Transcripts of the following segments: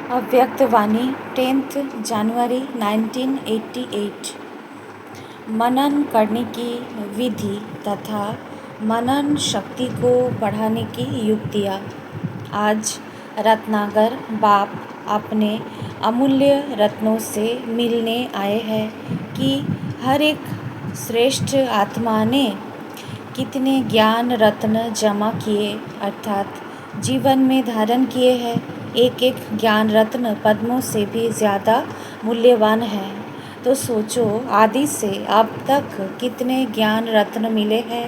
अव्यक्तवाणी 10 जनवरी 1988। मनन करने की विधि तथा मनन शक्ति को बढ़ाने की युक्तियाँ। आज रत्नाकर बाप अपने अमूल्य रत्नों से मिलने आए हैं कि हर एक श्रेष्ठ आत्मा ने कितने ज्ञान रत्न जमा किए अर्थात जीवन में धारण किए हैं। एक एक ज्ञान रत्न पद्मों से भी ज़्यादा मूल्यवान है। तो सोचो आदि से अब तक कितने ज्ञान रत्न मिले हैं।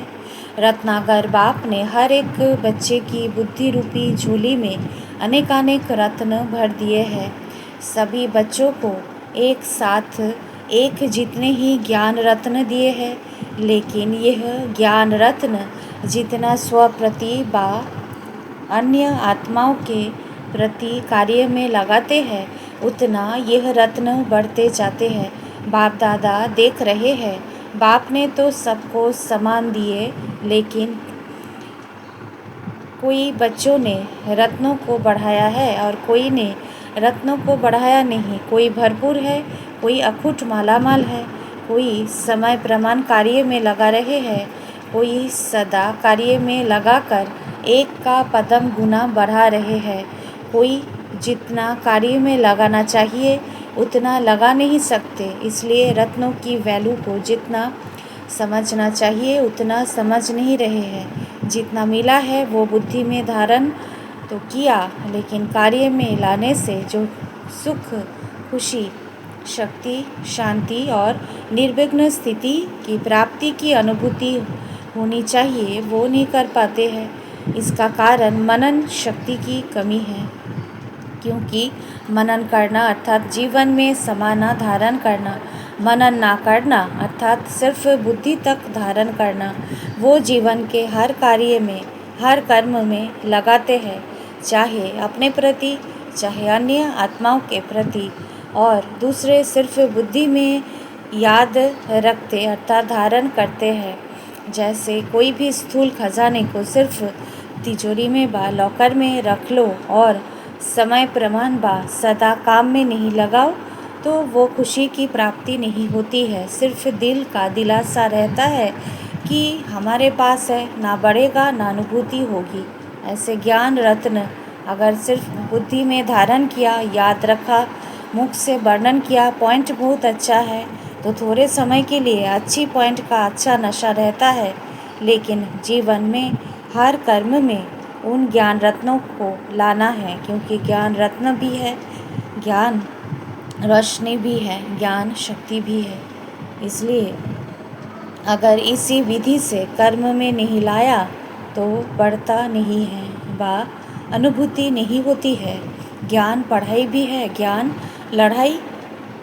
रत्नाकर बाप ने हर एक बच्चे की बुद्धि रूपी झोली में अनेकानेक रत्न भर दिए हैं। सभी बच्चों को एक साथ एक जितने ही ज्ञान रत्न दिए हैं, लेकिन यह ज्ञान रत्न जितना स्वप्रति व अन्य आत्माओं के प्रति कार्य में लगाते हैं, उतना यह रत्न बढ़ते जाते हैं। बाप दादा देख रहे हैं, बाप ने तो सबको समान दिए, लेकिन कोई बच्चों ने रत्नों को बढ़ाया है और कोई ने रत्नों को बढ़ाया नहीं। कोई भरपूर है, कोई अखुट मालामाल है, कोई समय प्रमाण कार्य में लगा रहे हैं, कोई सदा कार्य में लगाकर एक का पदम गुना बढ़ा रहे हैं। कोई जितना कार्य में लगाना चाहिए उतना लगा नहीं सकते, इसलिए रत्नों की वैल्यू को जितना समझना चाहिए उतना समझ नहीं रहे हैं। जितना मिला है वो बुद्धि में धारण तो किया, लेकिन कार्य में लाने से जो सुख, खुशी, शक्ति, शांति और निर्विघ्न स्थिति की प्राप्ति की अनुभूति होनी चाहिए वो नहीं कर पाते हैं। इसका कारण मनन शक्ति की कमी है, क्योंकि मनन करना अर्थात जीवन में समाना धारण करना, मनन ना करना अर्थात सिर्फ बुद्धि तक धारण करना। वो जीवन के हर कार्य में, हर कर्म में लगाते हैं, चाहे अपने प्रति, चाहे अन्य आत्माओं के प्रति, और दूसरे सिर्फ बुद्धि में याद रखते अर्थात धारण करते हैं। जैसे कोई भी स्थूल खजाने को सिर्फ तिजोरी में बा लॉकर में रख लो और समय प्रमाण बा सदा काम में नहीं लगाओ, तो वो खुशी की प्राप्ति नहीं होती है। सिर्फ दिल का दिलासा रहता है कि हमारे पास है, ना बढ़ेगा ना अनुभूति होगी। ऐसे ज्ञान रत्न अगर सिर्फ बुद्धि में धारण किया, याद रखा, मुख से वर्णन किया, पॉइंट बहुत अच्छा है, तो थोड़े समय के लिए अच्छी पॉइंट का अच्छा नशा रहता है, लेकिन जीवन में हर कर्म में उन ज्ञान रत्नों को लाना है, क्योंकि ज्ञान रत्न भी है, ज्ञान रोशनी भी है, ज्ञान शक्ति भी है। इसलिए अगर इसी विधि से कर्म में नहीं लाया तो बढ़ता नहीं है व अनुभूति नहीं होती है। ज्ञान पढ़ाई भी है, ज्ञान लड़ाई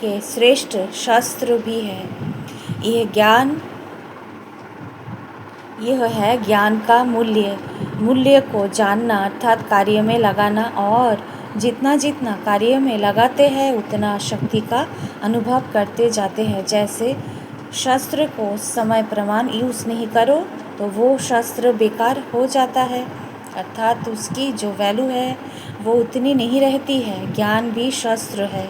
के श्रेष्ठ शस्त्र भी है। यह है ज्ञान का मूल्य को जानना अर्थात कार्य में लगाना, और जितना जितना कार्य में लगाते हैं उतना शक्ति का अनुभव करते जाते हैं। जैसे शस्त्र को समय प्रमाण यूज़ नहीं करो तो वो शस्त्र बेकार हो जाता है, अर्थात उसकी जो वैल्यू है वो उतनी नहीं रहती है। ज्ञान भी शस्त्र है।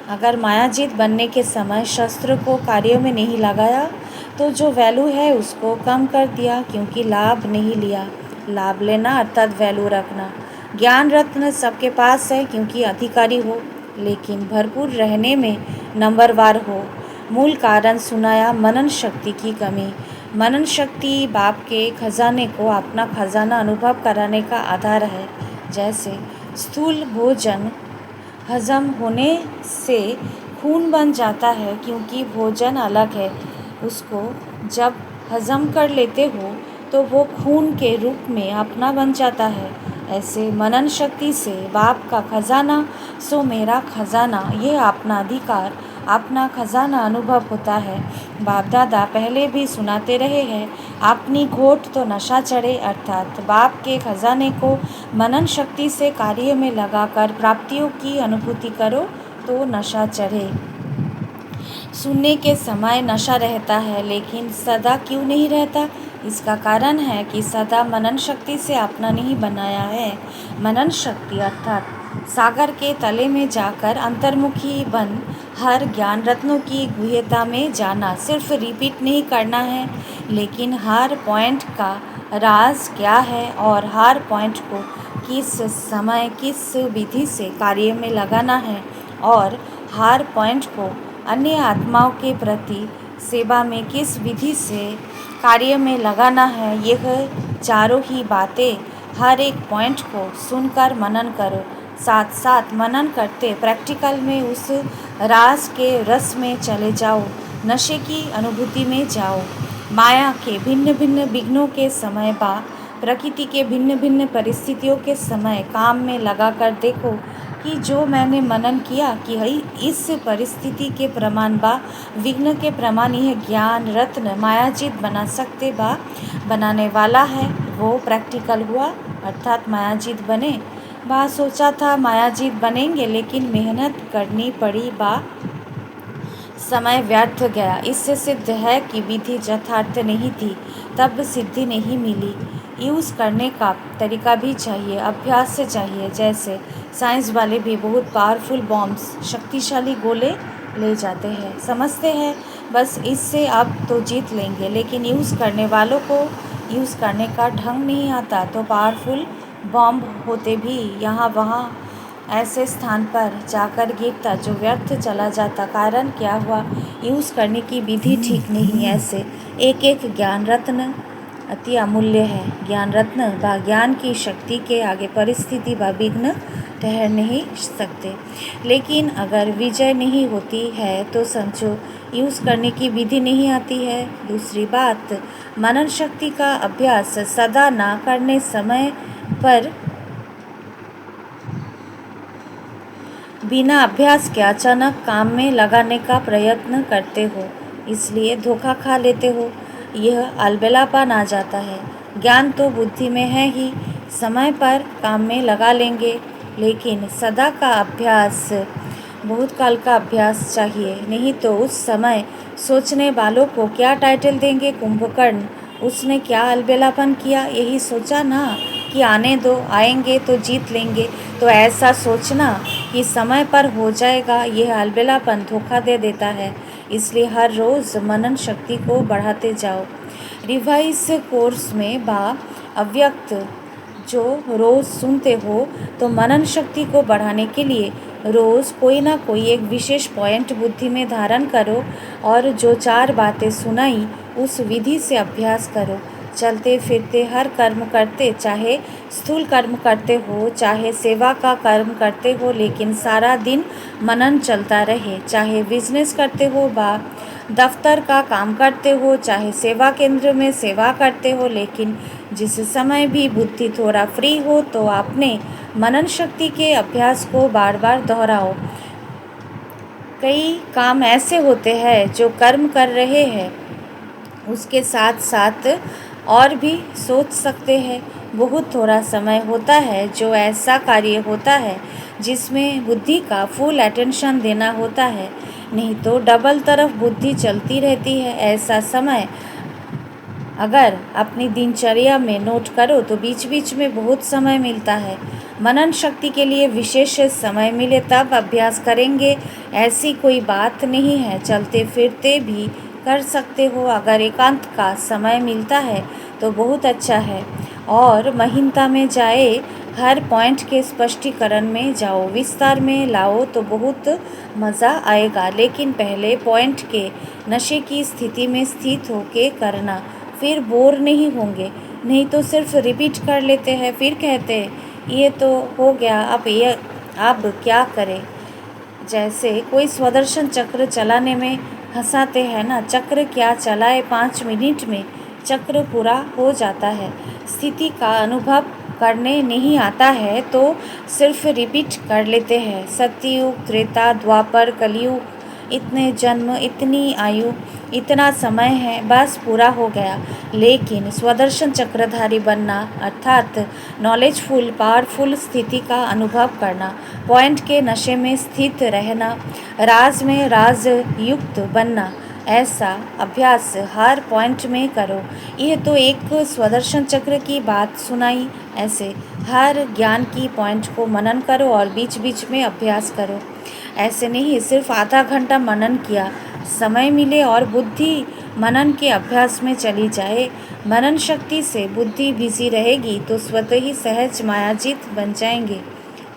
अगर मायाजीत बनने के समय शस्त्र को कार्य में नहीं लगाया तो जो वैल्यू है उसको कम कर दिया, क्योंकि लाभ नहीं लिया। लाभ लेना अर्थात वैल्यू रखना। ज्ञान रत्न सबके पास है क्योंकि अधिकारी हो, लेकिन भरपूर रहने में नंबरवार हो। मूल कारण सुनाया मनन शक्ति की कमी। मनन शक्ति बाप के खजाने को अपना खजाना अनुभव कराने का आधार है। जैसे स्थूल भोजन हजम होने से खून बन जाता है, क्योंकि भोजन अलग है, उसको जब हजम कर लेते हो तो वो खून के रूप में अपना बन जाता है। ऐसे मनन शक्ति से बाप का खजाना सो मेरा खजाना, ये अपना अधिकार, अपना खजाना अनुभव होता है। बाप दादा पहले भी सुनाते रहे हैं, अपनी घोट तो नशा चढ़े, अर्थात बाप के खजाने को मनन शक्ति से कार्य में लगाकर प्राप्तियों की अनुभूति करो तो नशा चढ़े। सुनने के समय नशा रहता है, लेकिन सदा क्यों नहीं रहता? इसका कारण है कि सदा मनन शक्ति से अपना नहीं बनाया है। मनन शक्ति अर्थात सागर के तले में जाकर अंतर्मुखी बन हर ज्ञान रत्नों की गुह्यता में जाना। सिर्फ रिपीट नहीं करना है, लेकिन हर पॉइंट का राज क्या है और हर पॉइंट को किस समय किस विधि से कार्य में लगाना है और हर पॉइंट को अन्य आत्माओं के प्रति सेवा में किस विधि से कार्य में लगाना है। यह चारों ही बातें हर एक पॉइंट को सुनकर मनन करो। साथ साथ मनन करते प्रैक्टिकल में उस रास के रस में चले जाओ, नशे की अनुभूति में जाओ। माया के भिन्न भिन्न विघ्नों के समय बा प्रकृति के भिन्न भिन्न परिस्थितियों के समय काम में लगा कर देखो कि जो मैंने मनन किया कि इस परिस्थिति के प्रमाण बा विघ्न के प्रमाण यह ज्ञान रत्न मायाजीत बना सकते बा बनाने वाला है, वो प्रैक्टिकल हुआ अर्थात मायाजीत बने। बा सोचा था मायाजीत बनेंगे, लेकिन मेहनत करनी पड़ी बा समय व्यर्थ गया। इससे सिद्ध है कि विधि यथार्थ नहीं थी, तब सिद्धि नहीं मिली। यूज़ करने का तरीका भी चाहिए, अभ्यास से चाहिए। जैसे साइंस वाले भी बहुत पावरफुल बॉम्ब्स शक्तिशाली गोले ले जाते हैं, समझते हैं बस इससे अब तो जीत लेंगे, लेकिन यूज़ करने वालों को यूज़ करने का ढंग नहीं आता तो पावरफुल बॉम्ब होते भी यहाँ वहाँ ऐसे स्थान पर जाकर गिरता जो व्यर्थ चला जाता। कारण क्या हुआ? यूज़ करने की विधि ठीक नहीं। ऐसे एक एक ज्ञान रत्न अति अमूल्य है। ज्ञान रत्न व ज्ञान की शक्ति के आगे परिस्थिति व विघ्न ठहर नहीं सकते। लेकिन अगर विजय नहीं होती है तो समझो यूज़ करने की विधि नहीं आती है। दूसरी बात, मनन शक्ति का अभ्यास सदा ना करने समय पर बिना अभ्यास के अचानक काम में लगाने का प्रयत्न करते हो, इसलिए धोखा खा लेते हो। यह अलबेलापन आ जाता है। ज्ञान तो बुद्धि में है ही, समय पर काम में लगा लेंगे, लेकिन सदा का अभ्यास बहुत काल का अभ्यास चाहिए। नहीं तो उस समय सोचने वालों को क्या टाइटल देंगे? कुंभकर्ण, उसने क्या अलबेलापन किया? यही सोचा ना कि आने दो, आएंगे तो जीत लेंगे। तो ऐसा सोचना कि समय पर हो जाएगा, यह अलबेलापन धोखा दे देता है। इसलिए हर रोज़ मनन शक्ति को बढ़ाते जाओ। रिवाइज कोर्स में बा अव्यक्त जो रोज़ सुनते हो, तो मनन शक्ति को बढ़ाने के लिए रोज़ कोई ना कोई एक विशेष पॉइंट बुद्धि में धारण करो और जो 4 बातें सुनाई उस विधि से अभ्यास करो। चलते फिरते हर कर्म करते, चाहे स्थूल कर्म करते हो, चाहे सेवा का कर्म करते हो, लेकिन सारा दिन मनन चलता रहे। चाहे बिजनेस करते हो बा दफ्तर का काम करते हो, चाहे सेवा केंद्र में सेवा करते हो, लेकिन जिस समय भी बुद्धि थोड़ा फ्री हो तो आपने मनन शक्ति के अभ्यास को बार बार दोहराओ। कई काम ऐसे होते हैं जो कर्म कर रहे हैं उसके साथ साथ और भी सोच सकते हैं। बहुत थोड़ा समय होता है जो ऐसा कार्य होता है जिसमें बुद्धि का फुल अटेंशन देना होता है, नहीं तो डबल तरफ बुद्धि चलती रहती है। ऐसा समय अगर अपनी दिनचर्या में नोट करो तो बीच बीच में बहुत समय मिलता है। मनन शक्ति के लिए विशेष समय मिले तब अभ्यास करेंगे, ऐसी कोई बात नहीं है। चलते फिरते भी कर सकते हो। अगर एकांत का समय मिलता है तो बहुत अच्छा है। और महीनता में जाए, हर पॉइंट के स्पष्टीकरण में जाओ, विस्तार में लाओ तो बहुत मज़ा आएगा। लेकिन पहले पॉइंट के नशे की स्थिति में स्थित होके करना, फिर बोर नहीं होंगे। नहीं तो सिर्फ रिपीट कर लेते हैं, फिर कहते हैं ये तो हो गया, अब क्या करें। जैसे कोई स्वदर्शन चक्र चलाने में हंसाते हैं ना, चक्र क्या चलाए, 5 मिनट में चक्र पूरा हो जाता है। स्थिति का अनुभव करने नहीं आता है तो सिर्फ रिपीट कर लेते हैं। सत्ययुग, त्रेता, द्वापर, कलयुग, इतने जन्म, इतनी आयु, इतना समय है, बस पूरा हो गया। लेकिन स्वदर्शन चक्रधारी बनना अर्थात नॉलेजफुल पावरफुल स्थिति का अनुभव करना, पॉइंट के नशे में स्थित रहना, राज में राज युक्त बनना, ऐसा अभ्यास हर पॉइंट में करो। यह तो एक स्वदर्शन चक्र की बात सुनाई। ऐसे हर ज्ञान की पॉइंट को मनन करो और बीच बीच में अभ्यास करो। ऐसे नहीं सिर्फ आधा घंटा मनन किया, समय मिले और बुद्धि मनन के अभ्यास में चली जाए। मनन शक्ति से बुद्धि बिजी रहेगी तो स्वतः ही सहज मायाजीत बन जाएंगे।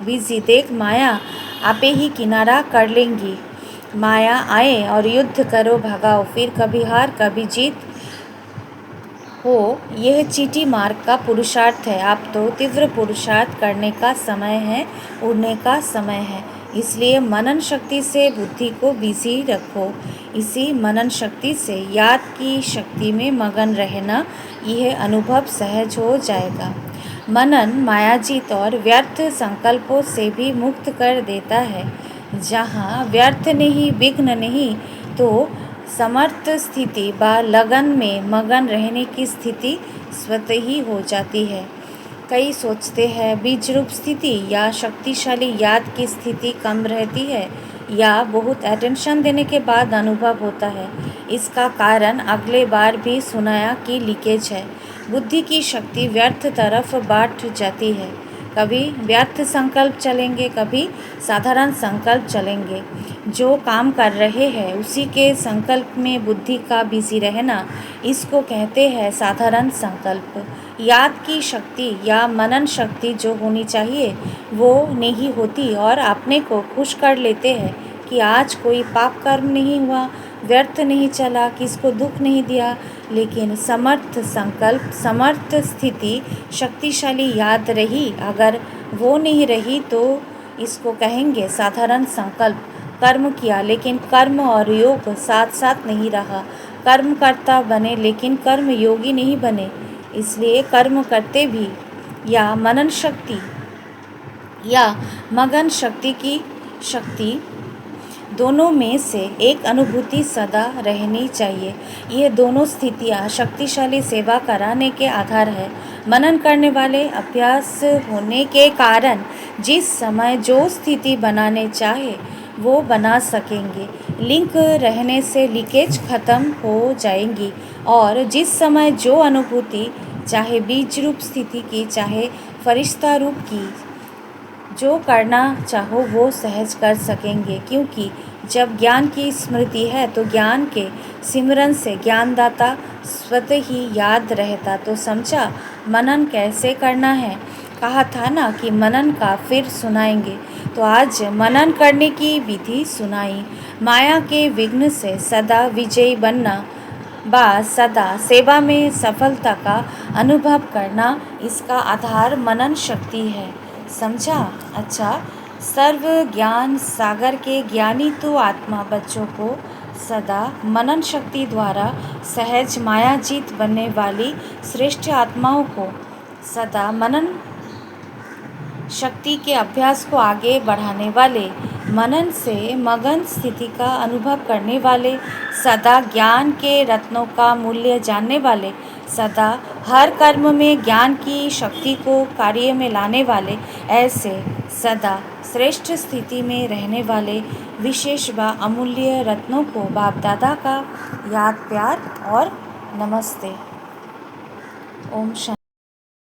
बिजी देख माया आपे ही किनारा कर लेंगी। माया आए और युद्ध करो भगाओ, फिर कभी हार कभी जीत हो। यह चीटी मार्ग का पुरुषार्थ है। अब तो तीव्र पुरुषार्थ करने का समय है, उड़ने का समय है। इसलिए मनन शक्ति से बुद्धि को बिजी रखो। इसी मनन शक्ति से याद की शक्ति में मगन रहना, यह अनुभव सहज हो जाएगा। मनन मायाजीत और व्यर्थ संकल्पों से भी मुक्त कर देता है। जहाँ व्यर्थ नहीं, विघ्न नहीं, तो समर्थ स्थिति व लगन में मगन रहने की स्थिति स्वतः ही हो जाती है। कई सोचते हैं बीज रूप स्थिति या शक्तिशाली याद की स्थिति कम रहती है या बहुत अटेंशन देने के बाद अनुभव होता है। इसका कारण अगले बार भी सुनाया कि लीकेज है। बुद्धि की शक्ति व्यर्थ तरफ बाँट जाती है। कभी व्यर्थ संकल्प चलेंगे, कभी साधारण संकल्प चलेंगे। जो काम कर रहे हैं उसी के संकल्प में बुद्धि का बिजी रहना, इसको कहते हैं साधारण संकल्प। याद की शक्ति या मनन शक्ति जो होनी चाहिए वो नहीं होती और अपने को खुश कर लेते हैं कि आज कोई पाप कर्म नहीं हुआ, व्यर्थ नहीं चला, किसको दुख नहीं दिया। लेकिन समर्थ संकल्प, समर्थ स्थिति, शक्तिशाली याद रही। अगर वो नहीं रही तो इसको कहेंगे साधारण संकल्प। कर्म किया लेकिन कर्म और योग साथ साथ नहीं रहा। कर्म करता बने लेकिन कर्म योगी नहीं बने। इसलिए कर्म करते भी या मनन शक्ति या मगन शक्ति की शक्ति, दोनों में से एक अनुभूति सदा रहनी चाहिए। ये दोनों स्थितियाँ शक्तिशाली सेवा कराने के आधार है। मनन करने वाले अभ्यास होने के कारण जिस समय जो स्थिति बनाने चाहे वो बना सकेंगे। लिंक रहने से लीकेज खत्म हो जाएंगी और जिस समय जो अनुभूति, चाहे बीज रूप स्थिति की, चाहे फरिश्ता रूप की, जो करना चाहो वो सहज कर सकेंगे। क्योंकि जब ज्ञान की स्मृति है तो ज्ञान के सिमरन से ज्ञानदाता स्वतः ही याद रहता। तो समझा मनन कैसे करना है। कहा था ना कि मनन का फिर सुनाएंगे, तो आज मनन करने की विधि सुनाई। माया के विघ्न से सदा विजयी बनना व सदा सेवा में सफलता का अनुभव करना, इसका आधार मनन शक्ति है। समझा? अच्छा, सर्व ज्ञान सागर के ज्ञानी तो आत्मा बच्चों को सदा मनन शक्ति द्वारा सहज मायाजीत बनने वाली श्रेष्ठ आत्माओं को सदा मनन शक्ति के अभ्यास को आगे बढ़ाने वाले, मनन से मगन स्थिति का अनुभव करने वाले, सदा ज्ञान के रत्नों का मूल्य जानने वाले, सदा हर कर्म में ज्ञान की शक्ति को कार्य में लाने वाले, ऐसे सदा श्रेष्ठ स्थिति में रहने वाले विशेष व अमूल्य रत्नों को बाप दादा का याद प्यार और नमस्ते। ओम शांति।